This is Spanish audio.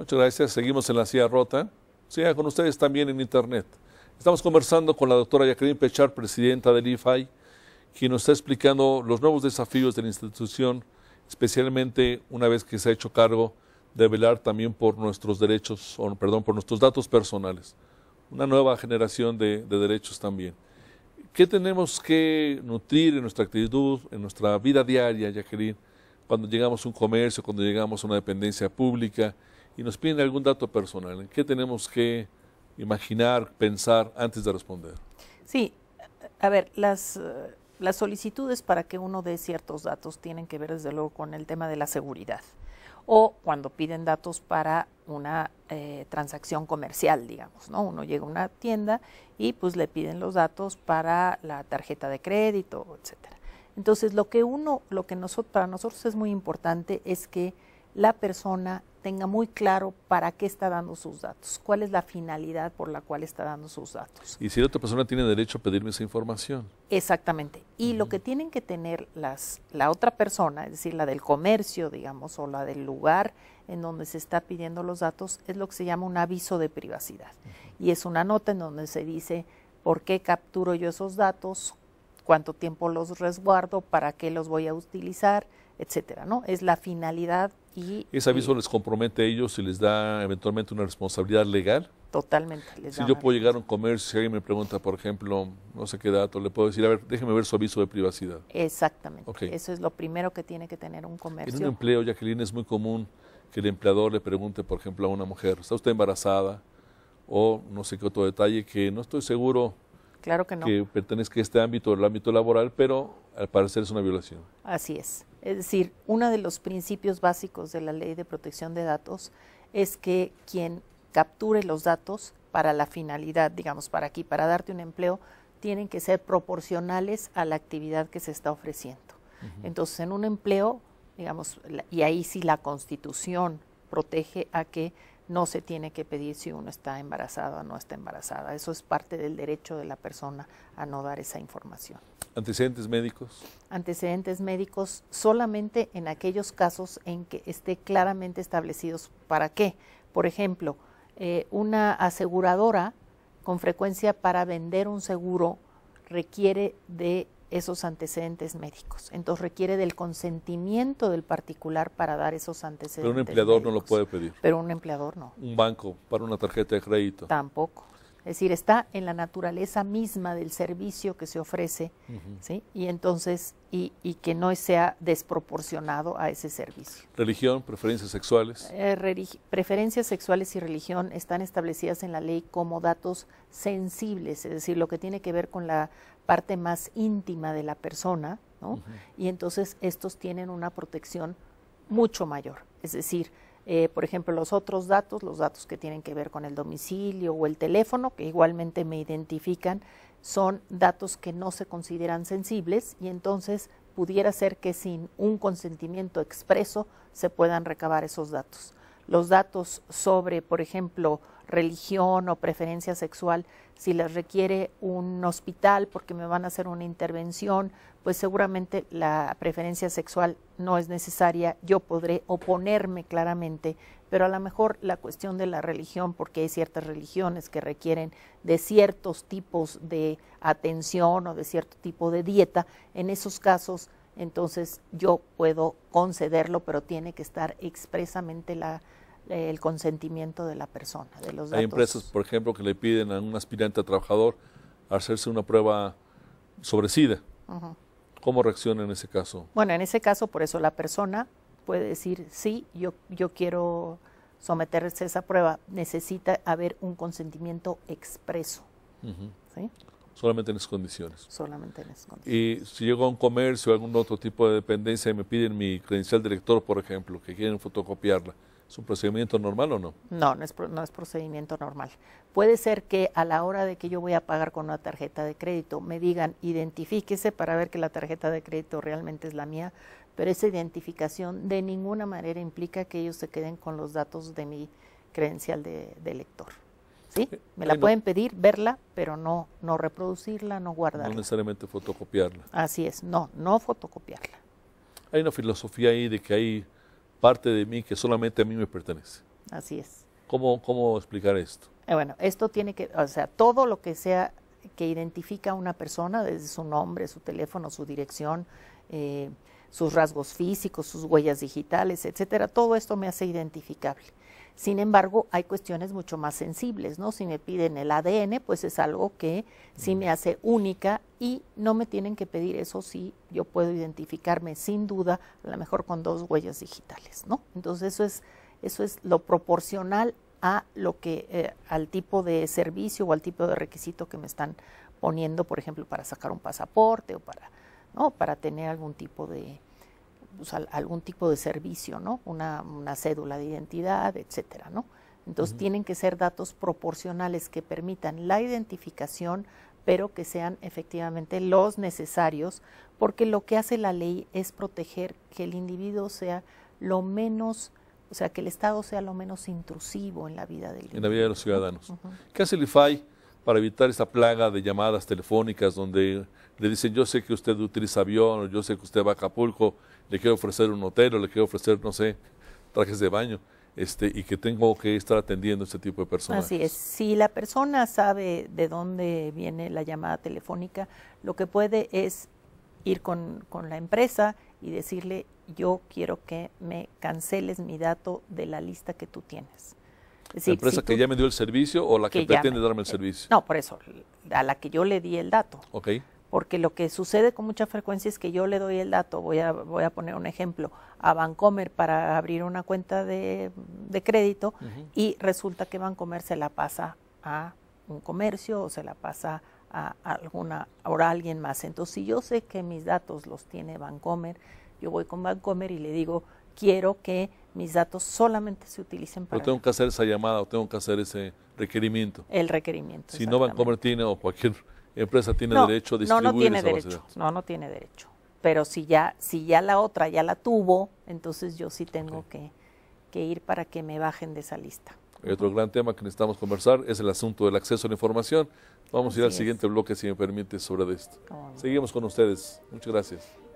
Muchas gracias. Seguimos en la silla rota. Siga con ustedes también en Internet. Estamos conversando con la doctora Jacqueline Pechard, presidenta del IFAI, quien nos está explicando los nuevos desafíos de la institución, especialmente una vez que se ha hecho cargo de velar también por nuestros derechos, por nuestros datos personales. Una nueva generación de derechos también. ¿Qué tenemos que nutrir en nuestra actitud, en nuestra vida diaria, Jacqueline, cuando llegamos a un comercio, cuando llegamos a una dependencia pública y nos piden algún dato personal? ¿En qué tenemos que imaginar, pensar antes de responder? Sí, a ver, las solicitudes para que uno dé ciertos datos tienen que ver desde luego con el tema de la seguridad, o cuando piden datos para una transacción comercial, digamos, ¿no? Uno llega a una tienda y pues le piden los datos para la tarjeta de crédito, etcétera. Entonces, para nosotros es muy importante es que la persona tenga muy claro para qué está dando sus datos, cuál es la finalidad por la cual está dando sus datos. Y si la otra persona tiene derecho a pedirme esa información. Exactamente. Y lo que tienen que tener la otra persona, es decir, la del comercio, digamos, o la del lugar en donde se está pidiendo los datos, es lo que se llama un aviso de privacidad. Y es una nota en donde se dice por qué capturo yo esos datos, cuánto tiempo los resguardo, para qué los voy a utilizar, etcétera, ¿no? Es la finalidad. Y ese aviso les compromete a ellos y les da eventualmente una responsabilidad legal. Totalmente. Si yo puedo llegar a un comercio, si alguien me pregunta, por ejemplo, no sé qué dato, le puedo decir, a ver, déjeme ver su aviso de privacidad. Exactamente. Okay. Eso es lo primero que tiene que tener un comercio. En un empleo, Jacqueline, es muy común que el empleador le pregunte, por ejemplo, a una mujer, ¿está usted embarazada? O no sé qué otro detalle que no estoy seguro. Claro que no. Que pertenezca a este ámbito, el ámbito laboral, pero al parecer es una violación. Así es. Es decir, uno de los principios básicos de la Ley de Protección de Datos es que quien capture los datos para la finalidad, digamos, para darte un empleo, tienen que ser proporcionales a la actividad que se está ofreciendo. Entonces, en un empleo, digamos, y ahí sí la Constitución protege a que no se tiene que pedir si uno está embarazada o no está embarazada. Eso es parte del derecho de la persona a no dar esa información. ¿Antecedentes médicos? Antecedentes médicos solamente en aquellos casos en que esté claramente establecidos para qué. Por ejemplo, una aseguradora con frecuencia para vender un seguro requiere de esos antecedentes médicos. Entonces requiere del consentimiento del particular para dar esos antecedentes médicos. Pero un empleador no lo puede pedir. Pero un empleador no. Un banco para una tarjeta de crédito. Tampoco. Es decir, está en la naturaleza misma del servicio que se ofrece, ¿sí? Y entonces, y que no sea desproporcionado a ese servicio. ¿Religión, preferencias sexuales? Preferencias sexuales y religión están establecidas en la ley como datos sensibles, es decir, lo que tiene que ver con la parte más íntima de la persona, ¿no? Y entonces estos tienen una protección mucho mayor, es decir, por ejemplo, los otros datos, los datos que tienen que ver con el domicilio o el teléfono, que igualmente me identifican, son datos que no se consideran sensibles y entonces pudiera ser que sin un consentimiento expreso se puedan recabar esos datos. Los datos sobre, por ejemplo, religión o preferencia sexual, si les requiere un hospital porque me van a hacer una intervención, pues seguramente la preferencia sexual no es necesaria, yo podré oponerme claramente, pero a lo mejor la cuestión de la religión, porque hay ciertas religiones que requieren de ciertos tipos de atención o de cierto tipo de dieta, en esos casos entonces yo puedo concederlo, pero tiene que estar expresamente el consentimiento de la persona, de los datos. Hay empresas, por ejemplo, que le piden a un aspirante a trabajador hacerse una prueba sobre SIDA. ¿Cómo reacciona en ese caso? Bueno, en ese caso, por eso la persona puede decir, sí, yo quiero someterse a esa prueba. Necesita haber un consentimiento expreso. ¿Sí? Solamente en esas condiciones. Solamente en esas condiciones. Y si llego a un comercio o algún otro tipo de dependencia y me piden mi credencial de lector, por ejemplo, que quieren fotocopiarla, ¿es un procedimiento normal o no? No es procedimiento normal. Puede ser que a la hora de que yo voy a pagar con una tarjeta de crédito me digan identifíquese para ver que la tarjeta de crédito realmente es la mía, pero esa identificación de ninguna manera implica que ellos se queden con los datos de mi credencial de lector. ¿Sí? Me la pueden pedir, verla, pero no reproducirla, no guardarla. No necesariamente fotocopiarla. Así es, no fotocopiarla. Hay una filosofía ahí de que hay parte de mí que solamente a mí me pertenece. Así es. ¿Cómo explicar esto? Bueno, esto tiene que, o sea, todo lo que sea que identifica a una persona, desde su nombre, su teléfono, su dirección, sus rasgos físicos, sus huellas digitales, etcétera, todo esto me hace identificable. Sin embargo, hay cuestiones mucho más sensibles, ¿no? Si me piden el ADN, pues es algo que sí me hace única y no me tienen que pedir eso, sí, yo puedo identificarme sin duda, a lo mejor con 2 huellas digitales, ¿no? Entonces eso es lo proporcional a lo que al tipo de servicio o al tipo de requisito que me están poniendo, por ejemplo, para sacar un pasaporte o para tener algún tipo de servicio, ¿no? Una cédula de identidad, etcétera, ¿no? Entonces tienen que ser datos proporcionales que permitan la identificación, pero que sean efectivamente los necesarios, porque lo que hace la ley es proteger que el individuo sea lo menos, o sea, que el Estado sea lo menos intrusivo en la vida del individuo. En la vida de los ciudadanos. ¿Qué hace el IFAI para evitar esta plaga de llamadas telefónicas donde le dicen, yo sé que usted utiliza avión, o yo sé que usted va a Acapulco, le quiero ofrecer un hotel, o le quiero ofrecer, no sé, trajes de baño, y que tengo que estar atendiendo a este tipo de personas? Así es. Si la persona sabe de dónde viene la llamada telefónica, lo que puede es ir con la empresa y decirle, yo quiero que me canceles mi dato de la lista que tú tienes. Es decir, ¿La empresa que ya me dio el servicio o la que pretende darme el servicio? No, por eso, a la que yo le di el dato. Ok. Porque lo que sucede con mucha frecuencia es que yo le doy el dato, voy a poner un ejemplo, a Bancomer para abrir una cuenta de crédito y resulta que Bancomer se la pasa a un comercio o se la pasa a alguien más. Entonces, si yo sé que mis datos los tiene Bancomer, yo voy con Bancomer y le digo, quiero que mis datos solamente se utilicen para... Pero tengo que hacer esa llamada o tengo que hacer ese requerimiento. El requerimiento. Si no, Bancomer tiene o cualquier empresa tiene derecho a distribuir no tiene esa base de derecho. datos. No tiene derecho. Pero si ya la otra ya la tuvo, entonces yo sí tengo que ir para que me bajen de esa lista. Hay otro gran tema que necesitamos conversar, es el asunto del acceso a la información. Vamos a ir al siguiente bloque, si me permite, sobre esto. Seguimos con ustedes. Muchas gracias.